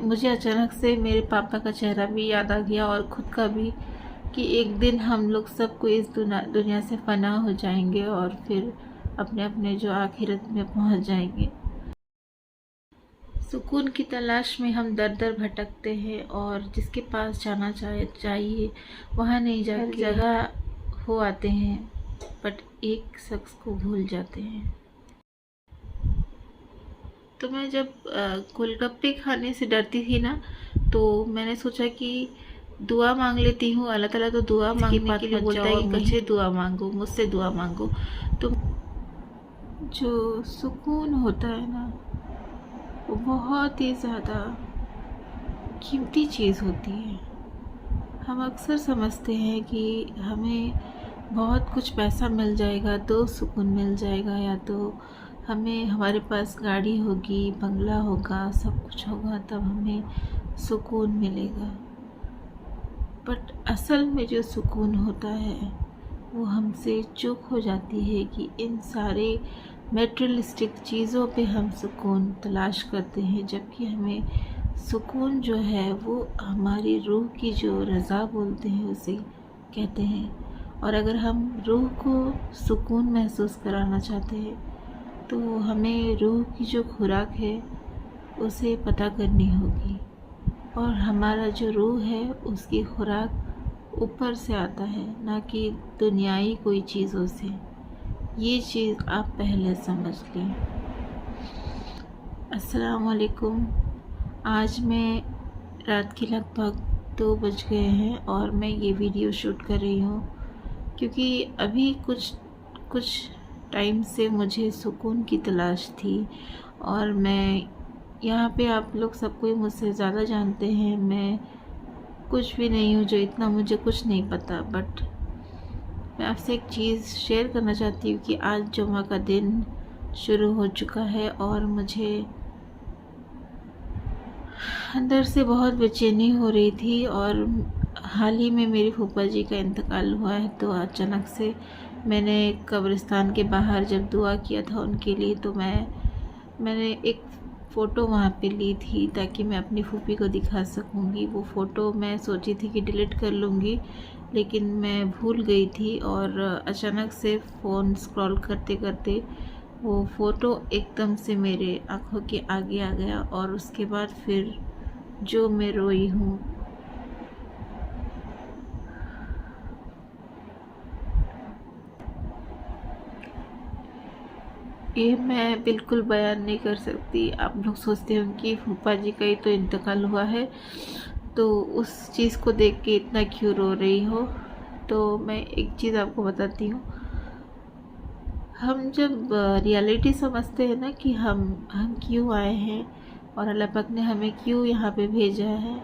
मुझे अचानक से मेरे पापा का चेहरा भी याद आ गया और ख़ुद का भी, कि एक दिन हम लोग सबको इस दुनिया से फना हो जाएंगे और फिर अपने अपने जो आखिरत में पहुंच जाएंगे। सुकून की तलाश में हम दर दर भटकते हैं और जिसके पास जाना चाहिए वहाँ नहीं जाके जगह हो आते हैं, बट एक शख्स को भूल जाते हैं। तो मैं जब गोलगप्पे खाने से डरती थी ना, तो मैंने सोचा कि दुआ मांग लेती हूँ। अल्लाह ताला तो दुआ मांगने के लिए बोलता है कि मुझसे दुआ मांगो, मुझसे दुआ मांगो। तो जो सुकून होता है ना, वो बहुत ही ज़्यादा कीमती चीज़ होती है। हम अक्सर समझते हैं कि हमें बहुत कुछ पैसा मिल जाएगा तो सुकून मिल जाएगा, या तो हमें हमारे पास गाड़ी होगी, बंगला होगा, सब कुछ होगा तब हमें सुकून मिलेगा। बट असल में जो सुकून होता है वो हमसे चूक हो जाती है कि इन सारे मेटेरियलिस्टिक चीज़ों पे हम सुकून तलाश करते हैं, जबकि हमें सुकून जो है वो हमारी रूह की जो रज़ा बोलते हैं उसे कहते हैं। और अगर हम रूह को सुकून महसूस कराना चाहते हैं तो हमें रूह की जो खुराक है उसे पता करनी होगी। और हमारा जो रूह है उसकी खुराक ऊपर से आता है, ना कि दुनियाई कोई चीज़ों से। ये चीज़ आप पहले समझ लें। अस्सलाम वालेकुम। आज मैं रात के लगभग 2 बज गए हैं और मैं ये वीडियो शूट कर रही हूँ क्योंकि अभी कुछ टाइम से मुझे सुकून की तलाश थी। और मैं यहाँ पे, आप लोग सब कोई मुझसे ज़्यादा जानते हैं, मैं कुछ भी नहीं हूँ जो इतना मुझे कुछ नहीं पता। बट मैं आपसे एक चीज़ शेयर करना चाहती हूँ कि आज जुम्मा का दिन शुरू हो चुका है और मुझे अंदर से बहुत बेचैनी हो रही थी। और हाल ही में मेरी फूफा जी का इंतकाल हुआ है, तो अचानक से मैंने कब्रिस्तान के बाहर जब दुआ किया था उनके लिए, तो मैंने एक फ़ोटो वहाँ पे ली थी ताकि मैं अपनी फूफी को दिखा सकूँगी। वो फ़ोटो मैं सोची थी कि डिलीट कर लूँगी, लेकिन मैं भूल गई थी और अचानक से फ़ोन स्क्रॉल करते करते वो फ़ोटो एकदम से मेरे आँखों के आगे आ गया। और उसके बाद फिर जो मैं रोई हूँ, ये मैं बिल्कुल बयान नहीं कर सकती। आप लोग सोचते हो कि फूफा जी का ही तो इंतकाल हुआ है, तो उस चीज़ को देख के इतना क्यों रो रही हो। तो मैं एक चीज़ आपको बताती हूँ। हम जब रियलिटी समझते हैं ना कि हम क्यों आए हैं और अल्लाह पाक ने हमें क्यों यहाँ पे भेजा है,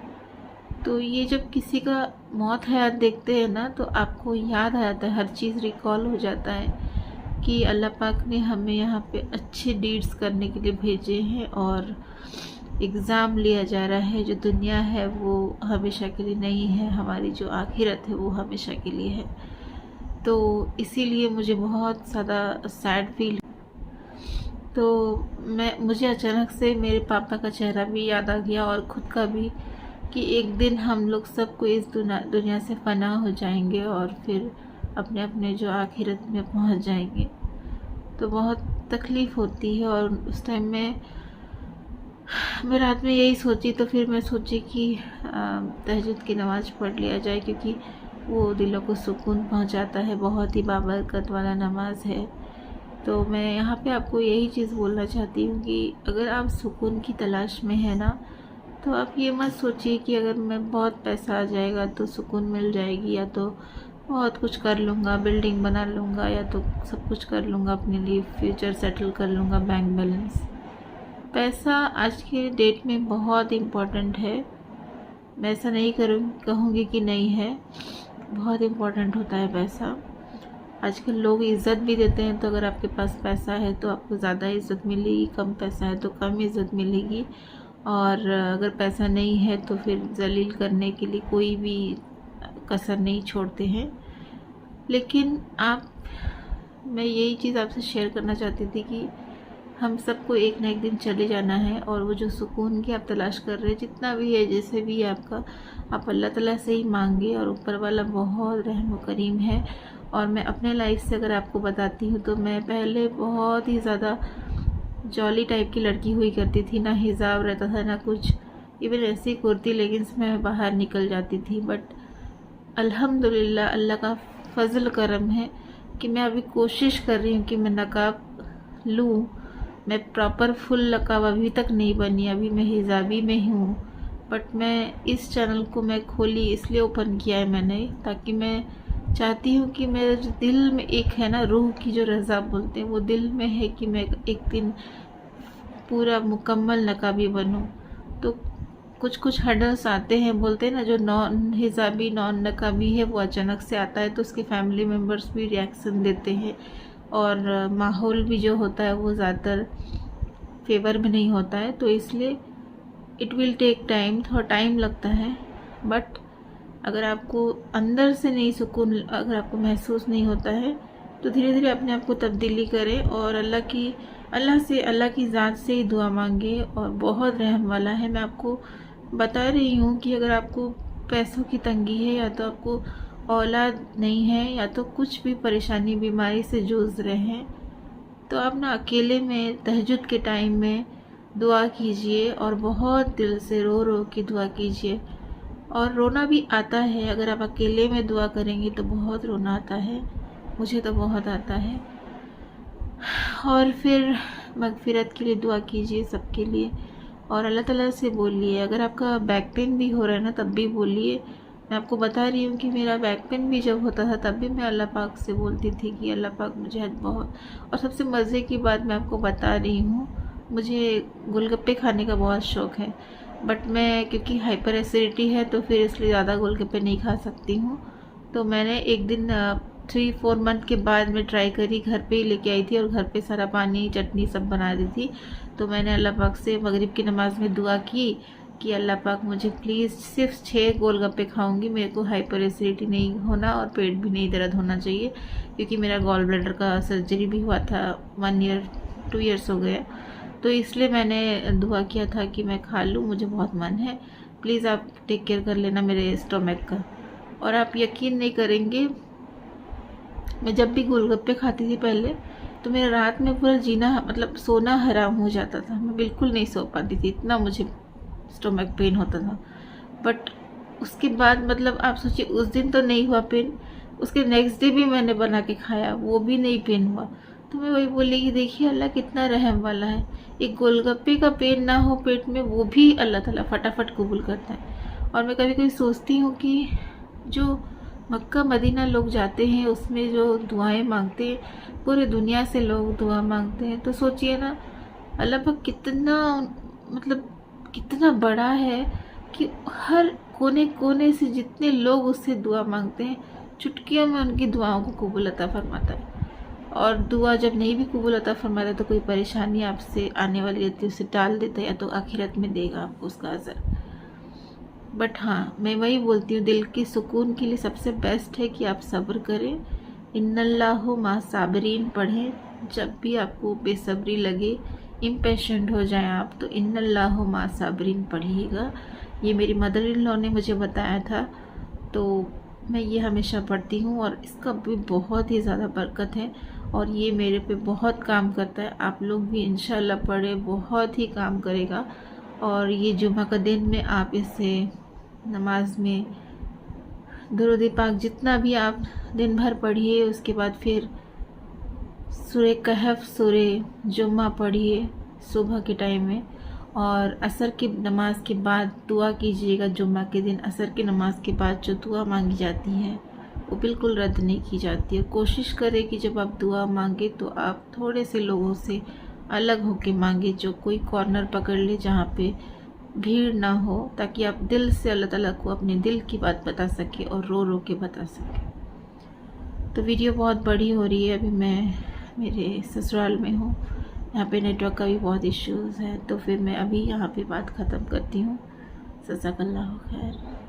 तो ये जब किसी का मौत हयात देखते हैं ना, तो आपको याद आ जाता है, हर चीज़ रिकॉल हो जाता है कि अल्लाह पाक ने हमें यहाँ पे अच्छे डीड्स करने के लिए भेजे हैं। और एग्ज़ाम लिया जा रहा है, जो दुनिया है वो हमेशा के लिए नहीं है, हमारी जो आखिरत है वो हमेशा के लिए है। तो इसीलिए मुझे बहुत ज़्यादा सैड फील। तो मुझे अचानक से मेरे पापा का चेहरा भी याद आ गया और ख़ुद का भी, कि एक दिन हम लोग सबको इस दुनिया से फना हो जाएंगे और फिर अपने अपने जो आखिरत में पहुंच जाएंगे। तो बहुत तकलीफ़ होती है। और उस टाइम में मैं रात में यही सोची, तो फिर मैं सोची कि तहज्जुद की नमाज़ पढ़ लिया जाए, क्योंकि वो दिलों को सुकून पहुंचाता है, बहुत ही बाबरकत वाला नमाज है। तो मैं यहाँ पे आपको यही चीज़ बोलना चाहती हूँ कि अगर आप सुकून की तलाश में है ना, तो आप ये मत सोचिए कि अगर मैं बहुत पैसा आ जाएगा तो सुकून मिल जाएगी, या तो बहुत कुछ कर लूँगा, बिल्डिंग बना लूँगा, या तो सब कुछ कर लूँगा अपने लिए, फ्यूचर सेटल कर लूँगा, बैंक बैलेंस। पैसा आज के डेट में बहुत इम्पोर्टेंट है। मैं ऐसा नहीं कहूँगी कि नहीं है, बहुत इम्पोर्टेंट होता है पैसा। आजकल लोग इज़्ज़त भी देते हैं, तो अगर आपके पास पैसा है तो आपको ज़्यादा इज़्ज़त मिलेगी, कम पैसा है तो कम इज़्ज़त मिलेगी। और अगर पैसा नहीं है तो फिर जलील करने के लिए कोई भी कसर नहीं छोड़ते हैं। लेकिन मैं यही चीज़ आपसे शेयर करना चाहती थी कि हम सबको एक ना एक दिन चले जाना है, और वो जो सुकून की आप तलाश कर रहे हैं, जितना भी है जैसे भी है आपका, आप अल्लाह ताला से ही मांगे, और ऊपर वाला बहुत रहम व करीम है। और मैं अपने लाइफ से अगर आपको बताती हूँ तो मैं पहले बहुत ही ज़्यादा जॉली टाइप की लड़की हुई करती थी, ना हिजाब रहता था ना कुछ, इवन ऐसी कुर्ती लेगिंग्स में बाहर निकल जाती थी। बट अल्हम्दुलिल्लाह अल्लाह का फजल करम है कि मैं अभी कोशिश कर रही हूँ कि मैं नकाब लूँ। मैं प्रॉपर फुल नकाब अभी तक नहीं बनी, अभी मैं हिजाबी में ही हूँ। बट मैं इस चैनल को मैं खोली इसलिए ओपन किया है मैंने, ताकि मैं चाहती हूँ कि मेरे जो दिल में एक है ना, रूह की जो रज़ा बोलते हैं, वो दिल में है कि मैं एक दिन पूरा मुकम्मल नकाबी बनूँ। तो कुछ कुछ हर्डल्स आते हैं, बोलते हैं ना, जो नॉन हिजाबी नॉन नकाबी है वो अचानक से आता है, तो उसके फैमिली मेम्बर्स भी रिएक्शन देते हैं, और माहौल भी जो होता है वो ज़्यादातर फेवर में नहीं होता है। तो इसलिए इट विल टेक टाइम, थोड़ा टाइम लगता है। बट अगर आपको अंदर से नहीं सुकून, अगर आपको महसूस नहीं होता है, तो धीरे धीरे अपने आप को तब्दीली करें, और अल्लाह की ज़ात से ही दुआ मांगे, और बहुत रहम वाला है। मैं आपको बता रही हूँ कि अगर आपको पैसों की तंगी है, या तो आपको औलाद नहीं है, या तो कुछ भी परेशानी बीमारी से जूझ रहे हैं, तो आप ना अकेले में तहज्जुद के टाइम में दुआ कीजिए, और बहुत दिल से रो रो के दुआ कीजिए। और रोना भी आता है, अगर आप अकेले में दुआ करेंगे तो बहुत रोना आता है, मुझे तो बहुत आता है। और फिर मगफिरत के लिए दुआ कीजिए सबके लिए, और अल्लाह ताला से बोलिए। अगर आपका बैक पेन भी हो रहा है ना, तब भी बोलिए। मैं आपको बता रही हूँ कि मेरा बैक पेन भी जब होता था तब भी मैं अल्लाह पाक से बोलती थी कि अल्लाह पाक मुझे बहुत। और सबसे मज़े की बात मैं आपको बता रही हूँ, मुझे गोलगप्पे खाने का बहुत शौक़ है। बट मैं क्योंकि हाइपर एसिडिटी है तो फिर इसलिए ज़्यादा गोलगप्पे नहीं खा सकती हूँ। तो मैंने एक दिन 3-4 मंथ के बाद में ट्राई करी, घर पे ही लेके आई थी, और घर पे सारा पानी चटनी सब बना दी थी। तो मैंने अल्लाह पाक से मगरिब की नमाज़ में दुआ की कि अल्लाह पाक मुझे प्लीज़ सिर्फ 6 गोलगप्पे खाऊंगी, मेरे को हाइपर एसिडिटी नहीं होना और पेट भी नहीं दर्द होना चाहिए, क्योंकि मेरा गॉल ब्लैडर का सर्जरी भी हुआ था 1 ईयर 2 ईयर्स हो गए। तो इसलिए मैंने दुआ किया था कि मैं खा लूँ, मुझे बहुत मन है, प्लीज़ आप टेक केयर कर लेना मेरे स्टोमक का। और आप यकीन नहीं करेंगे, मैं जब भी गोलगप्पे खाती थी पहले, तो मेरा रात में पूरा जीना, मतलब सोना हराम हो जाता था, मैं बिल्कुल नहीं सो पाती थी, इतना मुझे स्टोमक पेन होता था। बट उसके बाद मतलब आप सोचिए, उस दिन तो नहीं हुआ पेन, उसके नेक्स्ट डे भी मैंने बना के खाया, वो भी नहीं पेन हुआ। तो मैं वही बोली कि देखिए अल्लाह कितना रहम वाला है, एक गोलगप्पे का पेन ना हो पेट में, वो भी अल्लाह ताला फटाफट कबूल करता है। और मैं कभी कभी सोचती हूँ कि जो मक्का मदीना लोग जाते हैं, उसमें जो दुआएं मांगते हैं, पूरे दुनिया से लोग दुआ मांगते हैं, तो सोचिए ना अल्लाह पाक कितना, मतलब कितना बड़ा है कि हर कोने कोने से जितने लोग उससे दुआ मांगते हैं, चुटकियों में उनकी दुआओं को कबूल अता फरमाता है। और दुआ जब नहीं भी कबूल अता फरमाता तो कोई परेशानी आपसे आने वाली रहती है, उसे टाल देता है, या तो आखिरत में देगा आपको उसका अज़र। बट हाँ, मैं वही बोलती हूँ, दिल की सुकून के लिए सबसे बेस्ट है कि आप सब्र करें। इन्नल्लाहु मा साबिरीन पढ़ें, जब भी आपको बेसब्री लगे, इम्पेशेंट हो जाएं आप, तो इन्नल्लाहु मा साबिरीन पढ़िएगा। ये मेरी मदर इन लॉ ने मुझे बताया था, तो मैं ये हमेशा पढ़ती हूँ, और इसका भी बहुत ही ज़्यादा बरकत है, और ये मेरे पे बहुत काम करता है। आप लोग भी इंशाल्लाह पढ़ें, बहुत ही काम करेगा। और ये जुमा का दिन में आप इसे नमाज में दुरूद पाक जितना भी आप दिन भर पढ़िए, उसके बाद फिर सूरह कहफ सूरह जुम्मा पढ़िए सुबह के टाइम में, और असर की नमाज के बाद दुआ कीजिएगा। जुम्मा के दिन असर की नमाज के बाद जो दुआ मांगी जाती है वो बिल्कुल रद्द नहीं की जाती है। कोशिश करें कि जब आप दुआ मांगे तो आप थोड़े से लोगों से अलग होके मांगे, जो कोई कॉर्नर पकड़ ले जहाँ पे भीड़ ना हो, ताकि आप दिल से अल्लाह ताला को अपने दिल की बात बता सके और रो रो के बता सके। तो वीडियो बहुत बड़ी हो रही है, अभी मैं मेरे ससुराल में हूँ, यहाँ पे नेटवर्क का भी बहुत इश्यूज़ है, तो फिर मैं अभी यहाँ पे बात ख़त्म करती हूँ। जज़ाकल्लाहु खैर।